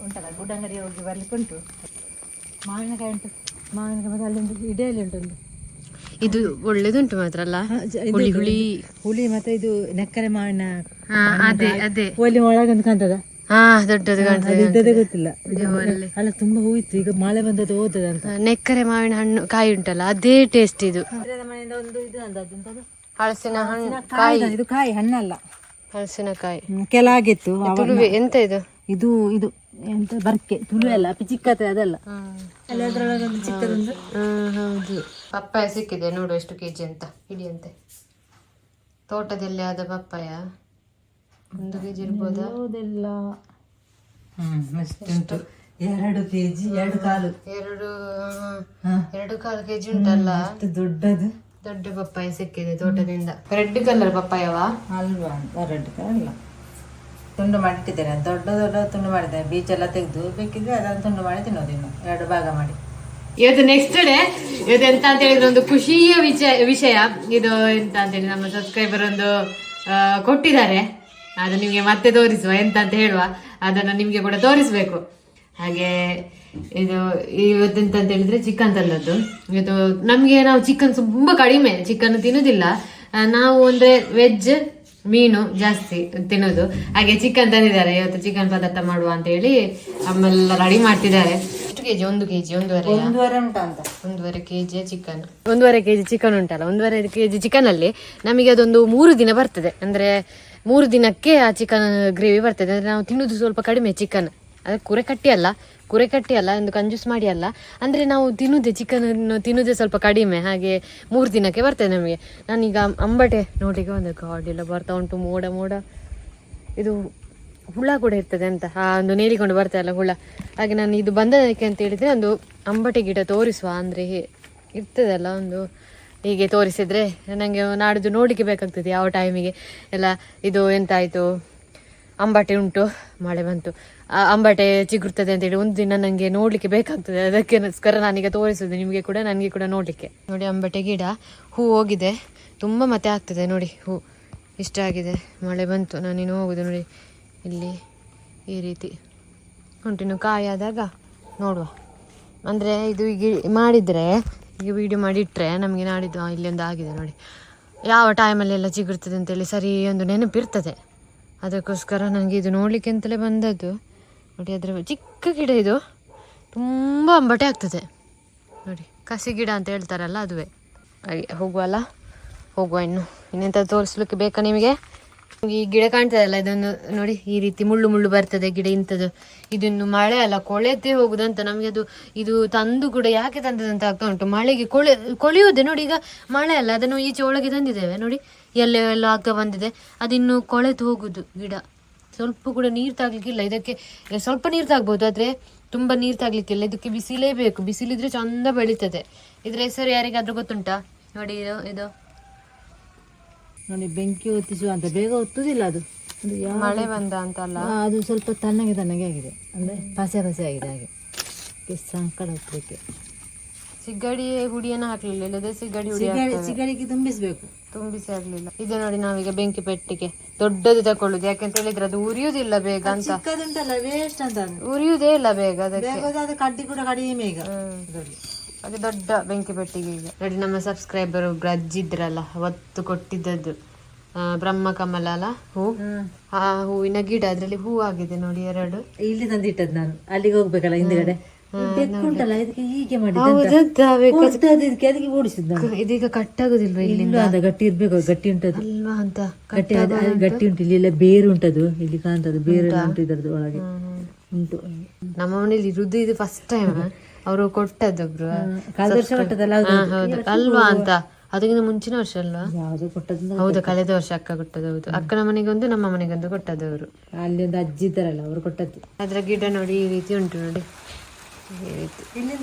ಉಂಟಲ್ಲ ಗುಡ್ಡಂಗಡಿ ಹೋಗಿ ಬರ್ಲಿಕ್ಕೆ ಉಂಟು. ಮಾವಿನಕಾಯಿ ಉಂಟು, ಮಾವಿನಕಾಯಿ ಮತ್ತೆ ಅಲ್ಲೊಂದು ಇಡೆಯಲ್ಲಿ ಉಂಟು ಒಂದು. ಇದು ಒಳ್ಳೇದುಂಟು ಮಾತ್ರ ಅಲ್ಲ, ಹುಳಿ ಹುಳಿ ಹುಳಿ ಮತ್ತೆ ಇದು ನೆಕ್ಕರೆ ಮಾವಿನ. ಅದೇ ಅದೇ ಒಲಿ ಒಳಗೊಂದು ಕಾಣ್ತದ. ಹಾ ದೊಡ್ಡದು ಕಾಣ್ತದೆ, ಇದ್ದದೇ ಗೊತ್ತಿಲ್ಲ. ಅಲ್ಲ ತುಂಬಾ ಹೂವಿತ್ತು, ಈಗ ಮಳೆ ಬಂದದ್ದು ಹೋದದ ಅಂತ. ನೆಕ್ಕರೆ ಮಾವಿನ ಹಣ್ಣು ಕಾಯಿ ಉಂಟಲ್ಲ ಅದೇ ಟೇಸ್ಟ್ ಇದು. ಮನೆಯಿಂದ ಒಂದು ಇದು ಅಂದದ್ದು ಹಲಸಿನ ಹಣ್ಣು ಕಾಯಿ, ಇದು ಕಾಯಿ ಹಣ್ಣಲ್ಲ, ಹಲಸಿನಕಾಯಿ ಕೆಲಾಗಿತ್ತು. ಎಂತ ಇದು? ಇದು ಇದು ಎಂತ ಬರ್ಕೆ ತುಳು ಅಲ್ಲ, ಚಿಕ್ಕತ್ತೆ ಅದಲ್ಲ. ಅಲ್ಲಿ ಅದ್ರೊಳಗೊಂದು ಚಿಕ್ಕದೊಂದು. ಹೌದು, ಪಪ್ಪಾಯ ಸಿಕ್ಕಿದೆ ನೋಡು ಎಷ್ಟು ಕೆಜಿ ಅಂತ ಹಿಡಿಯಂತೆ. ತೋಟದಲ್ಲಿ ಆದ ಪಪ್ಪಾಯ 1 ಕೆಜಿ ಇರ್ಬೋದಾ? ಹೌದಿಲ್ಲ, ಅಷ್ಟುಂಟು. 2 ಕೆಜಿ 2 ಕಾಲು 2 ಕೆಜಿ ಉಂಟಲ್ಲ. ದೊಡ್ಡದು ದೊಡ್ಡ ಪಪ್ಪಾಯ ಸಿಕ್ಕಿದೆ ತೋಟದಿಂದ. Red colour ಪಪ್ಪಾಯವಾ? ಅಲ್ವಾ, ರೆಡ್ ಕಲರ್ ಅಲ್ಲ. ತುಂಡು ಮಾಡಿಟ್ಟಿದ್ದೇನೆ, ದೊಡ್ಡ ದೊಡ್ಡ ತುಂಡು ಮಾಡಿದ್ದೇನೆ. ಬೀಚೆಲ್ಲ ತೆಗೆದು ಬೇಕಿದ್ರೆ ಅದನ್ನು ತುಂಡು ಮಾಡಿ ತಿನ್ನೋದು, ಇನ್ನು 2 ಭಾಗ ಮಾಡಿ. ಇವತ್ತು ನೆಕ್ಸ್ಟ್ ಡೇ. ಇವತ್ತು ಎಂತ ಅಂತ ಹೇಳಿದ್ರೆ ಒಂದು ಖುಷಿಯ ವಿಷಯ ಇದು. ಎಂತ ಅಂತ ಹೇಳಿ ನಮ್ಮ ಸಬ್ಸ್ಕ್ರೈಬರ್ ಒಂದು ಕೊಟ್ಟಿದ್ದಾರೆ, ಅದು ನಿಮ್ಗೆ ಮತ್ತೆ ತೋರಿಸುವ. ಎಂತ ಅಂತ ಹೇಳುವ, ಅದನ್ನು ನಿಮ್ಗೆ ಕೂಡ ತೋರಿಸ್ಬೇಕು. ಹಾಗೆ ಇದು ಇವತ್ತೆಂತ ಅಂತ ಹೇಳಿದ್ರೆ ಚಿಕನ್ ತಂದದ್ದು. ಇವತ್ತು ನಮ್ಗೆ ನಾವು ಚಿಕನ್ ತುಂಬಾ ಕಡಿಮೆ ಚಿಕನ್ ತಿನ್ನೋದಿಲ್ಲ ನಾವು, ಅಂದ್ರೆ ವೆಜ್ ಮೀನು ಜಾಸ್ತಿ ತಿನ್ನೋದು. ಹಾಗೆ ಚಿಕನ್ ತಂದಿದ್ದಾರೆ ಇವತ್ತು, ಚಿಕನ್ ಪದಾರ್ಥ ಮಾಡುವ ಅಂತ ಹೇಳಿ ಅಮ್ಮೆಲ್ಲ ರೆಡಿ ಮಾಡ್ತಿದ್ದಾರೆ. ಎಷ್ಟು KG? 1 KG 1.5 KG chicken. 1.5 KG chicken ಉಂಟಲ್ಲ, 1.5 ಕೆಜಿ ಚಿಕನ್ ಅಲ್ಲಿ ನಮಗೆ ಅದೊಂದು 3 ದಿನ ಬರ್ತದೆ. ಅಂದ್ರೆ 3 ದಿನಕ್ಕೆ ಆ ಚಿಕನ್ ಗ್ರೇವಿ ಬರ್ತದೆ. ಅಂದ್ರೆ ನಾವು ತಿನ್ನೋದು ಸ್ವಲ್ಪ ಕಡಿಮೆ ಚಿಕನ್, ಅದಕ್ಕೆ ಕುರೆ ಕಟ್ಟಿ ಅಲ್ಲ ಒಂದು ಕಂಜೂಸ್ ಮಾಡಿ ಅಲ್ಲ, ಅಂದರೆ ನಾವು ಚಿಕನ್ ತಿನ್ನೋದೇ ಸ್ವಲ್ಪ ಕಡಿಮೆ. ಹಾಗೆ 3 ದಿನಕ್ಕೆ ಬರ್ತದೆ ನಮಗೆ. ನಾನೀಗ ಅಂಬಟೆ ನೋಡಿಗೆ ಒಂದು ಗಾಡಿಯೆಲ್ಲ ಬರ್ತಾ ಉಂಟು, ಮೋಡ. ಇದು ಹುಳ ಕೂಡ ಇರ್ತದೆ ಅಂತ, ಒಂದು ನೇರಿಕೊಂಡು ಬರ್ತಾಯಿಲ್ಲ ಹುಳ. ಹಾಗೆ ನಾನು ಇದು ಬಂದದಕ್ಕೆ ಅಂತ ಹೇಳಿದರೆ ಒಂದು ಅಂಬಟೆ ಗಿಡ ತೋರಿಸುವ, ಅಂದರೆ ಇರ್ತದಲ್ಲ ಒಂದು ಹೀಗೆ ತೋರಿಸಿದರೆ ನನಗೆ ನಾಡಿದ್ದು ನೋಡಲಿಕ್ಕೆ ಬೇಕಾಗ್ತದೆ ಯಾವ ಟೈಮಿಗೆ ಎಲ್ಲ. ಇದು ಎಂತಾಯಿತು, ಅಂಬಟೆ ಉಂಟು, ಮಳೆ ಬಂತು, ಅಂಬಟೆ ಚಿಗುರ್ತದೆ ಅಂತೇಳಿ ಒಂದು ದಿನ ನನಗೆ ನೋಡಲಿಕ್ಕೆ ಬೇಕಾಗ್ತದೆ. ಅದಕ್ಕೋಸ್ಕರ ನಾನೀಗ ತೋರಿಸೋದು ನಿಮಗೆ ಕೂಡ, ನನಗೆ ಕೂಡ ನೋಡಲಿಕ್ಕೆ. ನೋಡಿ ಅಂಬಟೆ ಗಿಡ ಹೂ ಹೋಗಿದೆ ತುಂಬ, ಮತ್ತೆ ಆಗ್ತದೆ ನೋಡಿ ಹೂ ಇಷ್ಟ ಆಗಿದೆ. ಮಳೆ ಬಂತು, ನಾನಿನ್ನು ಹೋಗುದು ನೋಡಿ, ಇಲ್ಲಿ ಈ ರೀತಿ ಉಂಟು. ಇನ್ನು ಕಾಯಾದಾಗ ನೋಡುವ. ಅಂದರೆ ಇದು ಈಗ ಮಾಡಿದರೆ, ಈಗ ವಿಡಿಯೋ ಮಾಡಿಟ್ರೆ ನಮಗೆ ನಾಡಿದ್ದು ಇಲ್ಲೊಂದು ಆಗಿದೆ ನೋಡಿ, ಯಾವ ಟೈಮಲ್ಲಿ ಎಲ್ಲ ಚಿಗುರ್ತದೆ ಅಂತೇಳಿ ಸರಿ ಒಂದು ನೆನಪಿರ್ತದೆ. ಅದಕ್ಕೋಸ್ಕರ ನನಗೆ ಇದು ನೋಡಲಿಕ್ಕೆ ಅಂತಲೇ ಬಂದದ್ದು ನೋಡಿ. ಅದರ ಚಿಕ್ಕ ಗಿಡ ಇದು, ತುಂಬ ಅಂಬಟೆ ಆಗ್ತದೆ ನೋಡಿ, ಕಸಿ ಗಿಡ ಅಂತ ಹೇಳ್ತಾರಲ್ಲ ಅದುವೇ. ಹಾಗೆ ಹೋಗುವ ಇನ್ನೆಂತ ತೋರಿಸ್ಲಿಕ್ಕೆ ಬೇಕಾ ನಿಮಗೆ? ಈ ಗಿಡ ಕಾಣ್ತದಲ್ಲ, ಇದನ್ನು ನೋಡಿ, ಈ ರೀತಿ ಮುಳ್ಳು ಬರ್ತದೆ ಗಿಡ ಇಂಥದ್ದು. ಇದನ್ನು ಮಳೆ ಅಲ್ಲ ಕೊಳೆತೇ ಹೋಗುದಂತ ನಮಗೆ. ಇದು ತಂದು ಕೂಡ ಯಾಕೆ ತಂದದಂತ ಆಗ್ತಾ ಉಂಟು. ಮಳೆಗೆ ಕೊಳೆಯುವುದೇ ನೋಡಿ. ಈಗ ಮಳೆ ಅಲ್ಲ, ಅದನ್ನು ಈಚೆ ಒಳಗೆ ತಂದಿದ್ದೇವೆ ನೋಡಿ, ಎಲ್ಲ ಆಗ್ತಾ ಬಂದಿದೆ. ಅದಿನ್ನು ಕೊಳೆತು ಹೋಗುದು ಗಿಡ. ಸ್ವಲ್ಪ ಕೂಡ ನೀರು ತಾಗ್ಲಿಕ್ಕಿಲ್ಲ ಇದಕ್ಕೆ. ಸ್ವಲ್ಪ ನೀರು ತಾಗ್ಬೋದು, ಆದರೆ ತುಂಬ ನೀರು ತಾಗ್ಲಿಕ್ಕಿಲ್ಲ. ಇದಕ್ಕೆ ಬಿಸಿಲೇ ಬೇಕು, ಬಿಸಿಲಿದ್ರೆ ಚಂದ ಬೆಳೀತದೆ. ಇದ್ರ ಹೆಸರು ಯಾರಿಗಾದ್ರೂ ಗೊತ್ತುಂಟಾ? ನೋಡಿ ಇದು ನೋಡಿ, ಬೆಂಕಿ ಹೊತ್ತಿಸುವ ಅಂತ. ಬೇಗ ಹೊತ್ತುದಿಲ್ಲ ಅದು, ಮಳೆ ಬಂದ ಅಂತ ಅಲ್ಲ, ಅದು ಸ್ವಲ್ಪ ತಣ್ಣಗೆ ಆಗಿದೆ, ಅಂದ್ರೆ ಪಸೆ ಆಗಿದೆ. ಹಾಗೆ ಸಂಕಟ ಹೊತ್ತಲಿಕ್ಕೆ ಸಿಗಡಿ ಹುಡಿಯನ್ನು ಹಾಕ್ಲಿಲ್ಲ, ಇಲ್ಲದೆ ಸಿಗಡಿಗೆ ತುಂಬಿಸಿ ಆಗ್ಲಿಲ್ಲ. ಇದು ನೋಡಿ, ನಾವೀಗ ಬೆಂಕಿ ಪೆಟ್ಟಿಗೆ ದೊಡ್ಡದು ತಕೊಳ್ಳುದು. ಯಾಕಂತ ಹೇಳಿದ್ರೆ ಅದು ಉರಿಯುವುದಿಲ್ಲ ಬೇಗ ಅಂತ, ವೇಸ್ಟ್ ಅಂತ, ಉರಿಯುವುದೇ ಇಲ್ಲ ಬೇಗ. ಅದಕ್ಕೆ ಕಡ್ಡಿ ಕೂಡ ಕಡಿಮೆ ಈಗ. ಅದು ದೊಡ್ಡ ಬೆಂಕಿ ಪೆಟ್ಟಿಗೆ. ಈಗ ನೋಡಿ, ನಮ್ಮ ಸಬ್ಸ್ಕ್ರೈಬರ್ ಒಬ್ರು ಅಜ್ಜಿದ್ರಲ್ಲ, ಅವತ್ತು ಕೊಟ್ಟಿದ್ದದ್ದು ಬ್ರಹ್ಮಕಮಲ ಅಲ್ಲ ಹೂ, ಆ ಹೂವಿನ ಗಿಡ, ಅದ್ರಲ್ಲಿ ಹೂ ಆಗಿದೆ ನೋಡಿ 2. ಇಲ್ಲಿ ತಂದಿಟ್ಟದ್ ನಾನು, ಅಲ್ಲಿಗೆ ಹೋಗ್ಬೇಕಲ್ಲ ಹಿಂದ್ಗಡೆ ಉಂಟಲ್ಲ, ಇದಕ್ಕೆ ಹೀಗೆ ಮಾಡಿ ಅದಕ್ಕೆ ಓಡಿಸಿದ್. ಇದೀಗ ಕಟ್ಟಾಗುದಿಲ್ವ? ಇಲ್ಲಿಂದ ಗಟ್ಟಿ ಇರ್ಬೇಕು, ಗಟ್ಟಿ ಉಂಟದು ಅಲ್ವಾ ಅಂತ. ಗಟ್ಟಿ ಉಂಟು, ಇಲ್ಲಿ ಬೇರು ಉಂಟದು, ಇಲ್ಲಿ ಕಾಣ್ತದೆ ಬೇರೆ ಉಂಟು, ಇದರದ್ದು ಒಳಗೆ ಉಂಟು. ನಮ್ಮ ಮನೇಲಿ ಇರುದು ಇದು ಫಸ್ಟ್ ಟೈಮ್. ಅವರು ಕೊಟ್ಟದ್ದೊಬ್ರು ಕಳೆದ ವರ್ಷ ಕೊಟ್ಟದಲ್ಲ, ಅಲ್ವಾ ಅಂತ. ಅದಕ್ಕಿಂತ ಮುಂಚಿನ ವರ್ಷ ಅಲ್ವಾ? ಯಾವ್ದು ಕೊಟ್ಟದ್ದು? ಹೌದು, ಕಳೆದ ವರ್ಷ ಅಕ್ಕ ಕೊಟ್ಟದ್ದು. ಹೌದು, ಅಕ್ಕನ ಮನೆಗೊಂದು ನಮ್ಮ ಮನೆಗೊಂದು ಕೊಟ್ಟದವರು. ಅಲ್ಲಿ ಒಂದು ಅಜ್ಜಿ ಇದ್ದಾರಲ್ಲ, ಅವರು ಕೊಟ್ಟದ್ದು. ಅದ್ರ ಗಿಡ ನೋಡಿ ಈ ರೀತಿ ಉಂಟು ನೋಡಿ.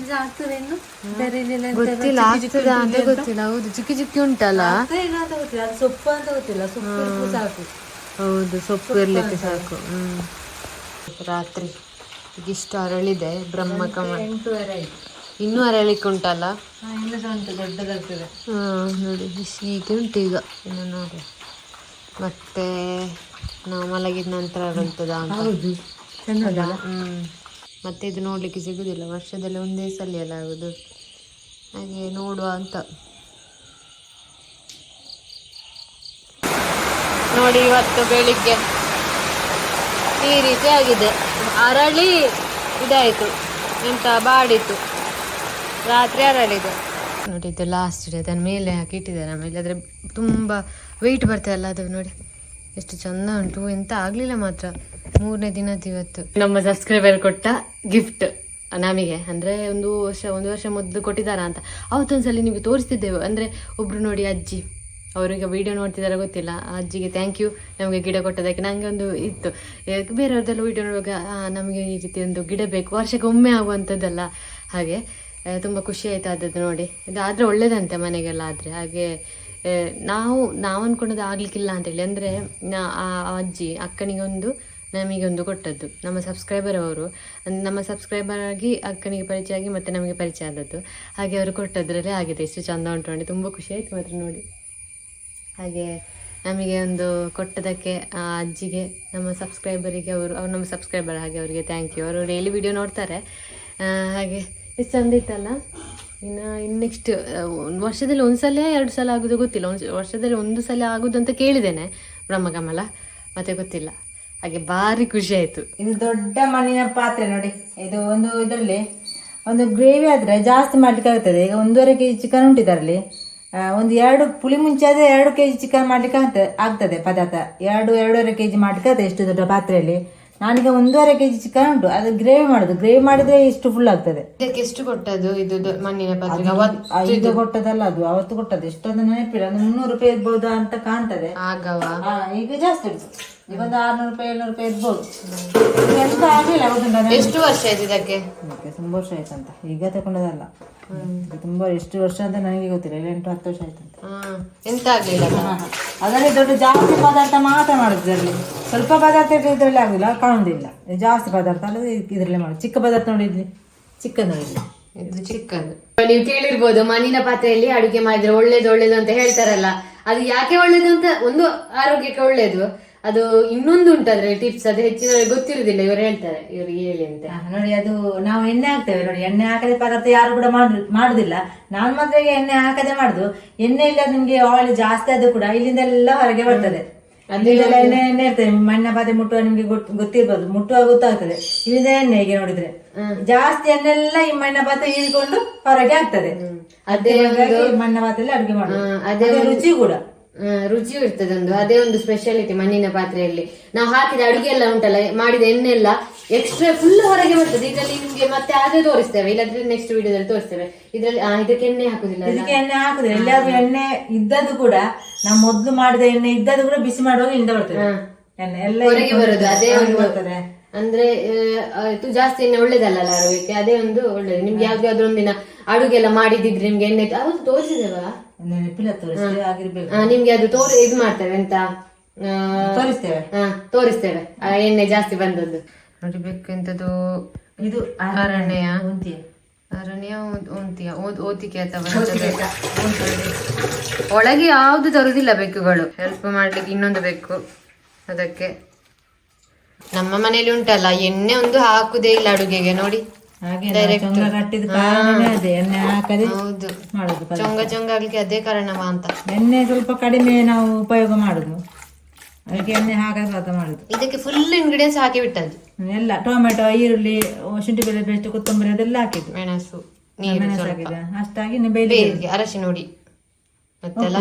ಗೊತ್ತಿಲ್ಲ, ಆಗ್ತದ ಅಂತ ಗೊತ್ತಿಲ್ಲ. ಹೌದು, ಚಿಕ್ಕಿ ಉಂಟಲ್ಲ, ಸೊಪ್ಪು ಅಂತ ಗೊತ್ತಿಲ್ಲ. ಸೊಪ್ಪು ಸಾಕು. ಹೌದು, ಸೊಪ್ಪು ಇರ್ಲಿಕ್ಕೆ ಸಾಕು. ರಾತ್ರಿ ಇದಿಷ್ಟು ಅರಳಿದೆ ಬ್ರಹ್ಮಕಮಲ. 8:30 ಆಯ್ತು, ಇನ್ನೂ ಅರಳಿಕ್ಕೆ ಉಂಟಲ್ಲ. ಉಂಟು, ದೊಡ್ಡದಾಗ್ತದೆ. ನೋಡಿ, ಹೀಗೆ ಉಂಟು ಈಗ. ಇನ್ನು ನೋಡಿ, ಮತ್ತೆ ನಾವು ಮಲಗಿದ ನಂತರ ಅರಳ್ತದ ಅಂತ. ಹೌದು, ಮತ್ತೆ ಇದು ನೋಡ್ಲಿಕ್ಕೆ ಸಿಗುದಿಲ್ಲ, ವರ್ಷದಲ್ಲಿ ಒಂದೇ ಸಲ ಎಲ್ಲ ಆಗುದು. ಹಾಗೆ ನೋಡುವ ಅಂತ. ನೋಡಿ ಇವತ್ತು ಬೆಳಿಗ್ಗೆ ಈ ರೀತಿ ಆಗಿದೆ, ಅರಳಿ ಇದಾಯಿತು, ಎಂತ ಬಾಡಿತ್ತು, ರಾತ್ರಿ ಅರಳಿದೆ. ನೋಡಿ ಇದು ಲಾಸ್ಟ್ ಡೇ, ಅದನ್ನ ಮೇಲೆ ಹಾಕಿ ಇಟ್ಟಿದ್ದಾರೆ. ಆಮೇಲೆ ಆದರೆ ತುಂಬ ವೆಯ್ಟ್ ಬರ್ತದಲ್ಲ ಅದು, ನೋಡಿ ಎಷ್ಟು ಚಂದ ಉಂಟು. ಎಂತ ಆಗಲಿಲ್ಲ ಮಾತ್ರ, 3ನೇ ದಿನದ್ದು ಇವತ್ತು. ನಮ್ಮ ಸಬ್ಸ್ಕ್ರೈಬರ್ ಕೊಟ್ಟ ಗಿಫ್ಟ್ ನಮಗೆ, ಅಂದರೆ ಒಂದು ವರ್ಷ ಮೊದಲು ಕೊಟ್ಟಿದ್ದಾರಾ ಅಂತ. ಅವತ್ತೊಂದ್ಸಲಿ ನಿಮಗೆ ತೋರಿಸ್ತಿದ್ದೆವು. ಅಂದರೆ ಒಬ್ರು ನೋಡಿ ಅಜ್ಜಿ, ಅವರಿಗೆ ವಿಡಿಯೋ ನೋಡ್ತಿದ್ದಾರೆ ಗೊತ್ತಿಲ್ಲ, ಆ ಅಜ್ಜಿಗೆ ಥ್ಯಾಂಕ್ ಯು ನಮಗೆ ಗಿಡ ಕೊಟ್ಟದಕ್ಕೆ. ನನಗೆ ಒಂದು ಇತ್ತು, ಬೇರೆಯವ್ರದ್ದೆಲ್ಲ ವಿಡಿಯೋ ನೋಡುವಾಗ ನಮಗೆ ಈ ರೀತಿ ಒಂದು ಗಿಡ ಬೇಕು, ವರ್ಷಕ್ಕೆ ಒಮ್ಮೆ ಆಗುವಂಥದ್ದಲ್ಲ. ಹಾಗೆ ತುಂಬ ಖುಷಿ ಆಯ್ತು ಆದದ್ದು ನೋಡಿ. ಇದಾದರೆ ಒಳ್ಳೇದಂತೆ ಮನೆಗೆಲ್ಲ ಆದರೆ. ಹಾಗೆ ನಾವು ಅಂದ್ಕೊಂಡದ್ದು ಆಗಲಿಕ್ಕಿಲ್ಲ ಅಂತೇಳಿ. ಅಂದರೆ ಆ ಅಜ್ಜಿ ಅಕ್ಕನಿಗೊಂದು ನಮಗೊಂದು ಕೊಟ್ಟದ್ದು, ನಮ್ಮ ಸಬ್ಸ್ಕ್ರೈಬರ್ ಅವರು. ನಮ್ಮ ಸಬ್ಸ್ಕ್ರೈಬರ್ ಆಗಿ ಅಕ್ಕನಿಗೆ ಪರಿಚಯ ಆಗಿ ಮತ್ತೆ ನಮಗೆ ಪರಿಚಯ ಆದದ್ದು. ಹಾಗೆ ಅವರು ಕೊಟ್ಟದ್ರಲ್ಲೇ ಆಗಿದೆ. ಎಷ್ಟು ಚಂದ ಉಂಟು ನೋಡಿ, ತುಂಬ ಖುಷಿ ಆಯಿತು ಮಾತ್ರ ನೋಡಿ. ಹಾಗೆ ನಮಗೆ ಒಂದು ಕೊಟ್ಟದಕ್ಕೆ ಆ ಅಜ್ಜಿಗೆ, ನಮ್ಮ ಸಬ್ಸ್ಕ್ರೈಬರಿಗೆ, ಅವರು ನಮ್ಮ ಸಬ್ಸ್ಕ್ರೈಬರ್, ಹಾಗೆ ಅವರಿಗೆ ಥ್ಯಾಂಕ್ ಯು. ಅವರು ಡೈಲಿ ವಿಡಿಯೋ ನೋಡ್ತಾರೆ. ಹಾಗೆ ಎಷ್ಟು ಚಂದ ಇತ್ತಲ್ಲ. ಇನ್ನು ನೆಕ್ಸ್ಟ್ ವರ್ಷದಲ್ಲಿ 1 ಸಲ 2 ಸಲ ಆಗೋದು ಗೊತ್ತಿಲ್ಲ, ವರ್ಷದಲ್ಲಿ 1 ಸಲ ಆಗೋದು ಅಂತ ಕೇಳಿದ್ದೇನೆ ಬ್ರಹ್ಮಕಮಲ, ಮತ್ತೆ ಗೊತ್ತಿಲ್ಲ. ಹಾಗೆ ಭಾರಿ ಖುಷಿ ಆಯಿತು. ಇದು ದೊಡ್ಡ ಮಣ್ಣಿನ ಪಾತ್ರೆ ನೋಡಿ. ಇದು ಒಂದು ಇದರಲ್ಲಿ ಒಂದು ಗ್ರೇವಿ ಆದರೆ ಜಾಸ್ತಿ ಮಾಡ್ಲಿಕ್ಕೆ ಆಗ್ತದೆ. ಈಗ 1.5 kg ಚಿಕನ್ ಉಂಟು ಇದರಲ್ಲಿ. ಒಂದು 2 ಪುಳಿ ಮುಂಚೆ ಆದರೆ 2 kg ಚಿಕನ್ ಮಾಡ್ಲಿಕ್ಕೆ ಆಗ್ತದೆ ಪದಾರ್ಥ. 2-2.5 kg ಮಾಡ್ಲಿಕ್ಕೆ ಆಗ್ತದೆ ಎಷ್ಟು ದೊಡ್ಡ ಪಾತ್ರೆಯಲ್ಲಿ. ನಾನೀಗ 1.5 kg ಚಿಕನ್ ಉಂಟು, ಅದು ಗ್ರೇವಿ ಮಾಡುದು. ಗ್ರೇವಿ ಮಾಡಿದ್ರೆ ಇಷ್ಟು ಫುಲ್ ಆಗ್ತದೆ. ಇದಕ್ಕೆ ಎಷ್ಟು ಕೊಟ್ಟದ್ದು ಇದು ಮಣ್ಣಿನ ಪಾತ್ರೆ? ಈಗ ಕೊಟ್ಟದಲ್ಲ, ಅದು ಅವತ್ತು ಕೊಟ್ಟದ್ದು. ಎಷ್ಟೊಂದು ನೆನಪಿಲ್ಲ, 300 ರೂಪಾಯಿ ಇರ್ಬೋದು ಅಂತ ಕಾಣ್ತದೆ. ಈಗ ಜಾಸ್ತಿ ಉಂಟು, ಈಗ ಒಂದು 600 ರೂಪಾಯಿ 700 ರೂಪಾಯಿ ಇರ್ಬೋದು. ಎಂತ ಆಗ್ಲಿಲ್ಲ ಗೊತ್ತುಂಟ. ಎಷ್ಟು ವರ್ಷ ಆಯ್ತು ಇದಕ್ಕೆ? ತುಂಬ ವರ್ಷ ಆಯ್ತಂತ, ಈಗ ತಗೊಂಡದಲ್ಲ. ತುಂಬಾ ಎಷ್ಟು ವರ್ಷ ಅಂತ ನನಗೆ ಗೊತ್ತಿಲ್ಲ, 8-10 ವರ್ಷ ಆಯ್ತಂತ. ಎಂತ ಆಗ್ಲಿಲ್ಲ. ಅದರಲ್ಲಿ ದೊಡ್ಡ ಜಾಸ್ತಿ ಪದಾರ್ಥ ಮಾತ್ರ ಮಾಡುದ್ರಲ್ಲಿ, ಸ್ವಲ್ಪ ಪದಾರ್ಥ ಇದ್ರಲ್ಲಿ ಆಗುದಿಲ್ಲ, ಕಾಣುದಿಲ್ಲ. ಜಾಸ್ತಿ ಪದಾರ್ಥ ಅಲ್ಲ ಇದ್ರಲ್ಲೇ ಮಾಡುದು. ಚಿಕ್ಕ ಪದಾರ್ಥ ನೋಡಿದ್ವಿ, ಚಿಕ್ಕನ್ ನೋಡಿದ್ವಿ, ಇದು ಚಿಕ್ಕನ್. ನೀವು ಕೇಳಿರ್ಬೋದು, ಮಣ್ಣಿನ ಪಾತ್ರೆಯಲ್ಲಿ ಅಡುಗೆ ಮಾಡಿದ್ರೆ ಒಳ್ಳೇದು ಅಂತ ಹೇಳ್ತಾರಲ್ಲ. ಅದು ಯಾಕೆ ಒಳ್ಳೇದು ಅಂತ, ಒಂದು ಆರೋಗ್ಯಕ್ಕೆ ಒಳ್ಳೇದು, ಅದು ಇನ್ನೊಂದು ಉಂಟಾದ್ರೆ ಟಿಪ್ಸ್, ಅದು ಹೆಚ್ಚಿನ ಗೊತ್ತಿರುದಿಲ್ಲ, ಇವರು ಹೇಳ್ತಾರೆ, ಇವರು ಹೇಳಿ ಅಂತ ನೋಡಿ. ಅದು ನಾವು ಎಣ್ಣೆ ಹಾಕ್ತೇವೆ ನೋಡಿ, ಎಣ್ಣೆ ಹಾಕದೆ ಪದಾರ್ಥ ಯಾರು ಕೂಡ ಮಾಡುದಿಲ್ಲ. ನಾನು ಮಾತ್ರ ಎಣ್ಣೆ ಹಾಕದೆ ಮಾಡುದು. ಎಣ್ಣೆ ಇಲ್ಲ ನಿಮ್ಗೆ ಆಯಿಲ್ ಜಾಸ್ತಿ ಆದ್ರೂ ಕೂಡ ಇಲ್ಲಿಂದೆಲ್ಲ ಹೊರಗೆ ಬರ್ತದೆ. ಅಲ್ಲಿಂದೆಲ್ಲ ಎಣ್ಣೆ ಇರ್ತದೆ. ಮಣ್ಣಿನ ಪಾತ್ರೆ ಮುಟ್ಟುವ ನಿಮ್ಗೆ ಗೊತ್ತಿರ್ಬೋದು, ಮುಟ್ಟುವ ಗೊತ್ತಾಗ್ತದೆ. ಇಲ್ಲಿಂದ ಎಣ್ಣೆ ಹೀಗೆ ನೋಡಿದ್ರೆ ಜಾಸ್ತಿ ಎಣ್ಣೆಲ್ಲ ಈ ಮಣ್ಣಿನ ಪಾತ್ರೆ ಹೀರಿಕೊಂಡು ಹೊರಗೆ ಆಗ್ತದೆ. ಅದೇ ಮಣ್ಣಿನ ಪಾತ್ರೆಯಲ್ಲಿ ಅಡುಗೆ ಮಾಡುದು, ಅದೇ ರುಚಿ ಕೂಡ ರುಚಿಯೂ ಇರ್ತದೆ. ಅದೇ ಒಂದು ಸ್ಪೆಷಾಲಿಟಿ ಮಣ್ಣಿನ ಪಾತ್ರೆಯಲ್ಲಿ. ನಾವು ಹಾಕಿದ ಅಡುಗೆ ಎಲ್ಲ ಉಂಟಲ್ಲ, ಮಾಡಿದ ಎಣ್ಣೆ ಎಲ್ಲ ಎಕ್ಸ್ಟ್ರಾ ಫುಲ್ ಹೊರಗೆ ಬರ್ತದೆ. ಇದರಲ್ಲಿ ನಿಮ್ಗೆ ಮತ್ತೆ ಅದೇ ತೋರಿಸ್ತೇವೆ, ಇಲ್ಲಾಂದ್ರೆ ನೆಕ್ಸ್ಟ್ ವಿಡಿಯೋದಲ್ಲಿ ತೋರಿಸ್ತೇವೆ. ಇದರಲ್ಲಿ ಇದಕ್ಕೆ ಎಣ್ಣೆ ಹಾಕುದಿಲ್ಲ, ಇದಕ್ಕೆ ಎಣ್ಣೆ ಹಾಕುದಿಲ್ಲ. ಎಲ್ಲಾದ್ರೂ ಎಣ್ಣೆ ಇದ್ದದ್ದು ಕೂಡ, ನಾವು ಮೊದ್ಲು ಮಾಡಿದ ಎಣ್ಣೆ ಇದ್ದದ್ದು ಕೂಡ ಬಿಸಿ ಮಾಡುವಾಗ ಇಂದ ಬರ್ತದೆ ಎಣ್ಣೆ ಎಲ್ಲ ಹೊರಗೆ ಬರುದು. ಅದೇ ಬರ್ತದೆ. ಅಂದ್ರೆ ಇದು ಜಾಸ್ತಿ ಎಣ್ಣೆ ಒಳ್ಳೇದಲ್ಲ ಆರೋಗ್ಯಕ್ಕೆ, ಅದೇ ಒಂದು ಒಳ್ಳೇದು. ನಿಮ್ಗೆ ಯಾವ್ದಾದ್ರು ಒಂದಿನ ಅಡುಗೆ ಎಲ್ಲ ಮಾಡಿದಿದ್ರೆ ನಿಮ್ಗೆ ಎಣ್ಣೆ ಅದು ತೋರಿಸಿದೇವಾ? ನಿಮ್ಗೆ ಅದು ಇದು ಮಾಡ್ತೇವೆ, ಎಂತ ತೋರಿಸ್ತೇವೆ ಎಣ್ಣೆ ಜಾಸ್ತಿ ಬಂದದ್ದು. ನೋಡಿಬೇಕು ಎಂತದ್ದು ಇದು, ಅರಣ್ಯ ಓತಿಕೆ ಅಥವಾ ಒಳಗೆ ಯಾವ್ದು ತರುದಿಲ್ಲ ಬೆಕ್ಕುಗಳು. ಹೆಲ್ಪ್ ಮಾಡ್ಲಿಕ್ಕೆ ಇನ್ನೊಂದು ಬೆಕ್ಕು. ಅದಕ್ಕೆ ನಮ್ಮ ಮನೇಲಿ ಉಂಟಲ್ಲ, ಎಣ್ಣೆ ಒಂದು ಹಾಕುದೇ ಇಲ್ಲ ಅಡುಗೆಗೆ ನೋಡಿ. ಚೊಂಗ ಆಗ್ಲಿಕ್ಕೆ ಅದೇ ಕಾರಣವಾ ಅಂತ. ಎಣ್ಣೆ ಸ್ವಲ್ಪ ಕಡಿಮೆ ನಾವು ಉಪಯೋಗ ಮಾಡುದು, ಅದಕ್ಕೆ ಎಣ್ಣೆ ಹಾಕದೆ ಮಾಡುದು. ಇದಕ್ಕೆ ಫುಲ್ ಇಂಗ್ರೀಡಿಯೆಂಟ್ಸ್ ಹಾಕಿ ಬಿಟ್ಟದ್ದು ಎಲ್ಲ, ಟೊಮೆಟೊ, ಈರುಳ್ಳಿ, ಶುಂಠಿ ಬೆಳ್ಳುಳ್ಳಿ ಪೇಸ್ಟ್, ಕೊತ್ತಂಬರಿ ಅದೆಲ್ಲ ಹಾಕಿದ್ದು, ಮೆಣಸು, ಅಷ್ಟಾಗಿ ಅರಶಿ ನೋಡಿ, ಮತ್ತೆಲ್ಲ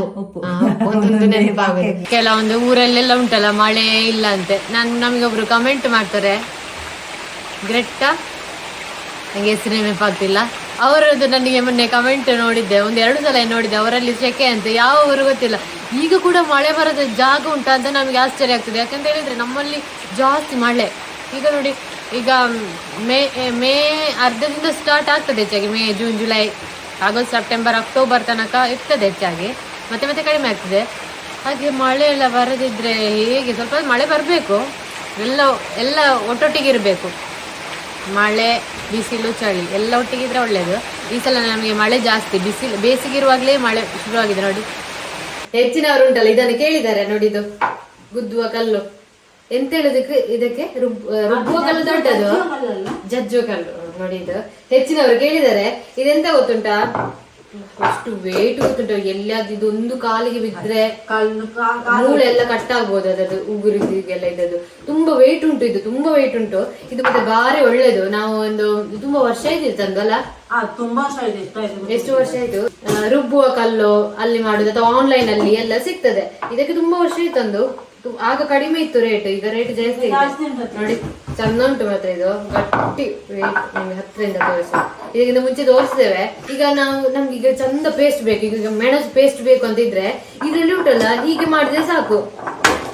ಒಂದೊಂದು ನೆನಪಾಗುತ್ತೆ. ಕೆಲವೊಂದು ಊರಲ್ಲೆಲ್ಲ ಉಂಟಲ್ಲ ಮಳೆ ಇಲ್ಲ ಅಂತೆ. ನಮಗೊಬ್ರು ಕಮೆಂಟ್ ಮಾಡ್ತಾರೆ, ಗ್ರೆಟ್ಟಾ, ನಂಗೆ ಹೆಸರು ನೆನಪಾಗ್ತಿಲ್ಲ ಅವರದ್ದು. ನನಗೆ ಮೊನ್ನೆ ಕಮೆಂಟ್ ನೋಡಿದ್ದೆ, 1-2 ಸಲ ನೋಡಿದ್ದೆ. ಅವರಲ್ಲಿ ಸೆಕೆ ಅಂತ, ಯಾವ ಊರು ಗೊತ್ತಿಲ್ಲ. ಈಗ ಕೂಡ ಮಳೆ ಬರೋದ ಜಾಗ ಉಂಟಾ ಅಂತ ನಮಗೆ ಆಶ್ಚರ್ಯ ಆಗ್ತದೆ. ಯಾಕಂತ ಹೇಳಿದ್ರೆ ನಮ್ಮಲ್ಲಿ ಜಾಸ್ತಿ ಮಳೆ. ಈಗ ನೋಡಿ, ಈಗ ಮೇ ಅರ್ಧದಿಂದ ಸ್ಟಾರ್ಟ್ ಆಗ್ತದೆ ಹೆಚ್ಚಾಗಿ. May, June, July, August, September, October ತನಕ ಇರ್ತದೆ ಹೆಚ್ಚಾಗಿ, ಮತ್ತೆ ಕಡಿಮೆ ಆಗ್ತದೆ. ಹಾಗೆ ಮಳೆ ಎಲ್ಲ ಬರದಿದ್ರೆ ಹೇಗೆ? ಸ್ವಲ್ಪ ಮಳೆ ಬರಬೇಕು, ಎಲ್ಲ ಒಟ್ಟೊಟ್ಟಿಗೆ ಇರಬೇಕು. ಮಳೆ, ಬಿಸಿಲು, ಚಳಿ ಎಲ್ಲ ಒಟ್ಟಿಗಿದ್ರೆ ಒಳ್ಳೇದು. ಈ ಸಲ ನಮಗೆ ಮಳೆ ಜಾಸ್ತಿ, ಬೇಸಿಗಿರುವಾಗಲೇ ಮಳೆ ಶುರುವಾಗಿದೆ ನೋಡಿ. ಹೆಚ್ಚಿನವರು ಉಂಟಲ್ಲ ಇದನ್ನು ಕೇಳಿದ್ದಾರೆ ನೋಡಿ, ಇದು ಗುದ್ದುವ ಕಲ್ಲು ಎಂತ ಹೇಳೋದಕ್ಕೆ ಇದಕ್ಕೆ ರುಬ್ಬುವ ಕಲ್ಲು ದೊಡ್ಡದು, ಜಜ್ಜುವ ಕಲ್ಲು ನೋಡಿ. ಇದು ಹೆಚ್ಚಿನವರು ಕೇಳಿದ್ದಾರೆ. ಇದೆಂತ ಗೊತ್ತುಂಟಾ, ಎಷ್ಟು ವೇಟ್ ಗೊತ್ತುಂಟ. ಎಲ್ಲಾದ್ ಇದೊಂದು ಕಾಲಿಗೆ ಬಿದ್ರೆ ಮೂಳೆ ಎಲ್ಲ ಕಟ್ ಆಗ್ಬೋದು, ಅದದ್ದು ಉಗುರಿಗೆಲ್ಲ ಇದ್ದದ್ದು. ತುಂಬಾ ವೇಟ್ ಉಂಟು, ಇದು ತುಂಬಾ ವೇಟ್ ಉಂಟು. ಇದು ಮತ್ತೆ ಬಾರಿ ಒಳ್ಳೇದು. ನಾವು ಒಂದು ತುಂಬಾ ವರ್ಷ ಆಯ್ತು ತಂದಲ್ಲ, ತುಂಬಾ ವರ್ಷ ಆಯ್ತು. ಎಷ್ಟು ವರ್ಷ ಆಯ್ತು. ರುಬ್ಬುವ ಕಲ್ಲು ಅಲ್ಲಿ ಮಾಡುದು ಅಥವಾ ಆನ್ಲೈನ್ ಅಲ್ಲಿ ಎಲ್ಲ ಸಿಗ್ತದೆ. ಇದಕ್ಕೆ ತುಂಬಾ ವರ್ಷ ಆಯ್ತು ತಂದು. ಆಗ ಕಡಿಮೆ ಇತ್ತು ರೇಟ್, ಈಗ ರೇಟ್ ಜಾಸ್ತಿ ಇದೆ ನೋಡಿ. ಚಂದ ಉಂಟು ಮಾತ್ರ ಇದು, ಗಟ್ಟಿ ವೇಟ್. ನಿಮ್ಗೆ ಹತ್ತಿರದಿಂದ ತೋರಿಸಿ, ಇದಕ್ಕಿಂತ ಮುಂಚೆ ತೋರಿಸ್ತೇವೆ. ಈಗ ನಮ್ಗೆ ಈಗ ಚಂದ ಪೇಸ್ಟ್ ಬೇಕು, ಈಗ ಮೆಣಸು ಪೇಸ್ಟ್ ಬೇಕು ಅಂತ ಇದ್ರೆ ಇದ್ರಲ್ಲಿ ಉಂಟಲ್ಲ, ಹೀಗೆ ಮಾಡಿದ್ರೆ ಸಾಕು.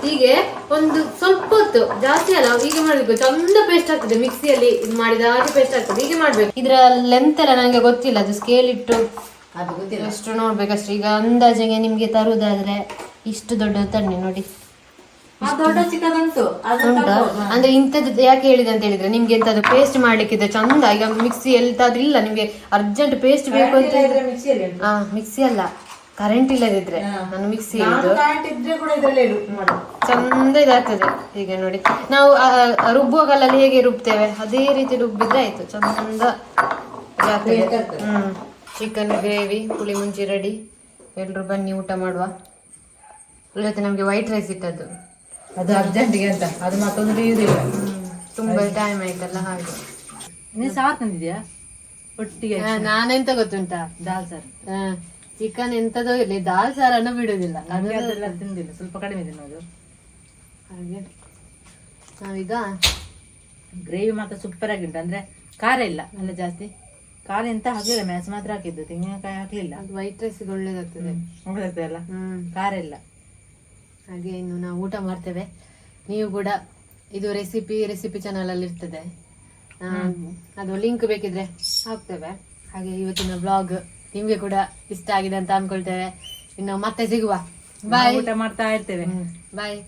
ಹೀಗೆ ಒಂದು ಸ್ವಲ್ಪ ಹೊತ್ತು, ಜಾಸ್ತಿ ಅಲ್ಲ, ಹೀಗೆ ಮಾಡ್ಬೇಕು, ಚಂದ ಪೇಸ್ಟ್ ಆಗ್ತದೆ. ಮಿಕ್ಸಿಯಲ್ಲಿ ಇದು ಮಾಡಿದ ಹಾಗೆ ಪೇಸ್ಟ್ ಆಗ್ತದೆ. ಹೀಗೆ ಮಾಡ್ಬೇಕು. ಇದ್ರ ಲೆಂತ್ ಎಲ್ಲ ನಂಗೆ ಗೊತ್ತಿಲ್ಲ, ಅದು ಸ್ಕೇಲ್ ಇಟ್ಟು ಅದು ಗೊತ್ತಿಲ್ಲ, ಎಷ್ಟು ನೋಡ್ಬೇಕಷ್ಟೇ. ಈಗ ಅಂದಾಜಿಗೆ ನಿಮ್ಗೆ ತರುವುದಾದ್ರೆ ಇಷ್ಟು ದೊಡ್ಡ ತಣ್ಣಿ ನೋಡಿ, ದೊಡ್ಡ ಚಿಕ್ಕದುಂಟು. ಉಂಟಾ ಅಂದ್ರೆ ಇಂಥದ್ದು ಯಾಕೆ ಹೇಳಿದೆ ಅಂತ ಹೇಳಿದ್ರೆ, ನಿಮ್ಗೆ ಎಂತಾದ್ರು ಪೇಸ್ಟ್ ಮಾಡ್ಲಿಕ್ಕಿದ್ರೆ ಚಂದ. ಈಗ ಮಿಕ್ಸಿ ಎಂತಾದ್ರೂ ಇಲ್ಲ, ನಿಮ್ಗೆ ಅರ್ಜೆಂಟ್ ಪೇಸ್ಟ್ ಬೇಕು ಅಂತ ಮಿಕ್ಸಿ ಅಲ್ಲ, ಕರೆಂಟ್ ಇಲ್ಲದಿದ್ರೆ ನಾನು ಮಿಕ್ಸಿ ಚಂದ ಇದಾಗ್ತದೆ. ಹೀಗೆ ನೋಡಿ, ನಾವು ರುಬ್ಬುವ ಕಲ್ಲಲ್ಲಿ ಹೇಗೆ ರುಬ್ತೇವೆ ಅದೇ ರೀತಿ ರುಬ್ಬಿದ್ರೆ ಆಯ್ತು, ಚಂದ ಇದಾಗ್ತದೆ. ಚಿಕನ್ ಗ್ರೇವಿ, ಪುಳಿ ಮುಂಚಿ ರೆಡಿ. ಎಲ್ರು ಬನ್ನಿ ಊಟ ಮಾಡುವ. ಇವತ್ತು ನಮ್ಗೆ ವೈಟ್ ರೈಸ್ ಇಟ್ಟದ್ದು, ಅದು ಅರ್ಜೆಂಟಿಗೆ ಅಂತ, ಅದು ಮತ್ತೊಂದು ಇದಿಲ್ಲ. ತುಂಬಾ ಟೈಮ್ ಆಯ್ತಲ್ಲ ಹಾಗೆ. ನೀನ್ ಸಾರ್ ತಂದಿದ್ಯಾ ಒಟ್ಟಿಗೆ? ನಾನೆಂತ ಗೊತ್ತುಂಟಾ, ದಾಲ್ ಸಾರ್. ಚಿಕನ್ ಎಂತದೋ ಇರ್ಲಿ, ದಾಲ್ ಸಾರನ್ನು ಬಿಡುದಿಲ್ಲ. ಅದೆಲ್ಲ ತಿಂದಿಲ್ಲ, ಸ್ವಲ್ಪ ಕಡಿಮೆ ತಿನ್ನೋದು. ಹಾಗೆ ನಾವೀಗ ಗ್ರೇವಿ ಮಾತ್ರ ಸೂಪರ್ ಆಗಿ ಉಂಟು. ಅಂದ್ರೆ ಖಾರ ಇಲ್ಲ ಅಲ್ಲ ಜಾಸ್ತಿ, ಖಾರ ಎಂತ ಹಾಕ್ಲಿಲ್ಲ, ಮ್ಯಾಚ್ ಮಾತ್ರ ಹಾಕಿದ್ದು, ತೆಂಗಿನಕಾಯಿ ಹಾಕ್ಲಿಲ್ಲ. ವೈಟ್ ರೈಸ್ ಒಳ್ಳೇದಾಗ್ತದೆ, ಒಳ್ಳೆದಾಗ್ತದೆ ಅಲ್ಲ, ಖಾರ ಇಲ್ಲ. ಹಾಗೆ ಇನ್ನು ನಾವು ಊಟ ಮಾಡ್ತೇವೆ. ನೀವು ಕೂಡ ಇದು ರೆಸಿಪಿ ಚಾನಲ್ ಅಲ್ಲಿ ಇರ್ತದೆ, ಅದು ಲಿಂಕ್ ಬೇಕಿದ್ರೆ ಹಾಕ್ತೇವೆ. ಹಾಗೆ ಇವತ್ತಿನ ಬ್ಲಾಗ್ ನಿಮ್ಗೆ ಕೂಡ ಇಷ್ಟ ಆಗಿದೆ ಅಂತ ಅನ್ಕೊಳ್ತೇವೆ. ಇನ್ನು ಮತ್ತೆ ಸಿಗುವ. ಬಾಯ್. ಊಟ ಮಾಡ್ತಾ ಇರ್ತೇವೆ. ಬಾಯ್.